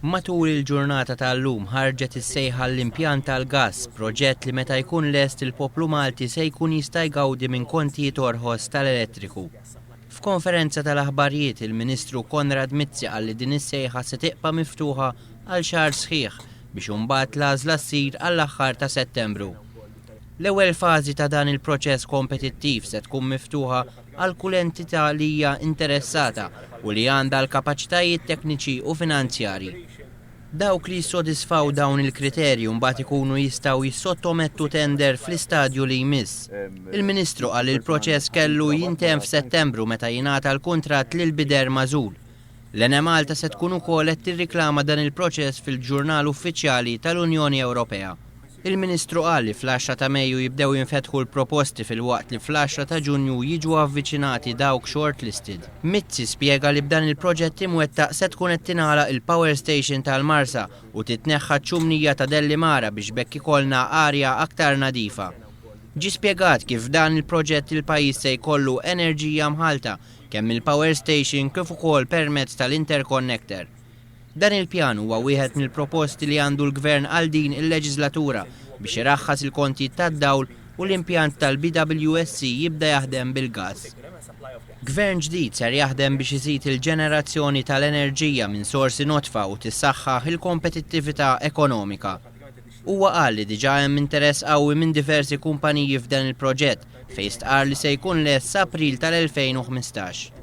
Matul il-ġurnata tal-lum ħarġet is-sejħa l-impjant tal-gass, proġett li meta jkun lest il-poplu Malti se jkun jista' jgawdi minn kontijiet orħos tal-elettriku. F'konferenza tal-aħbarijiet il-Ministru Konrad Mizzi qal li din is-sejħa se tibqa' miftuħa għal xahar sħiħ biex imbagħad l-għażla ssir għall-aħħar ta' Settembru. L-ewwel fażi ta' dan il-proċess kompetittiv se tkun miftuħa għal kull entità li hija interessata u li għandha l-kapaċitajiet tekniċi u finanzjarji. Dawk li jissodisfaw dawn il-kriterju mbagħad ikunu jistgħu jissottomettu tender fl-istadju li jmiss. Il-Ministru qal li l-proċess kellu jintemm f'Settembru meta jingħata l-kuntratt lil bider magħżul. L-Ene Malta se tkun ukoll qed tirriklama dan il-proċess fil-Ġurnal Uffiċjali tal-Unjoni Ewropea. Il-Ministru qal li fl-10 ta' Mejju jibdew jinfetħu l-proposti fil-waqt li fl-10 ta' Ġunju jiġu avviċinati dawk shortlisted. Mizzi spjega li b'dan il-proġett imwettaq se tkun qed tingħalaq il-Power Station tal-Marsa u titneħħa ċ-ċumnija ta' Dellimara biex bekk ikollna arja aktar nadifa. Ġi spjegat kif dan il-proġett il-pajjiż se jkollu enerġija mħalta kemm il-Power Station kif ukoll permezz tal-Interconnector. Dan il-pjan huwa wieħed mill-proposti li għandu l-Gvern għal din il-leġislatura biex iraħħas il-kontijiet tad-dawl u l-impjant tal-BWSC jibda jaħdem bil-gass. Gvern ġdid ser jaħdem biex iżid il-ġenerazzjoni tal-enerġija minn sorsi notfa u tissaħħaħ il-kompetittività ekonomika. Huwa qal li diġà hemm interess qawwi minn diversi kumpaniji f'dan il-proġett fejn stqarr li se jkun lest s'April tal-2015.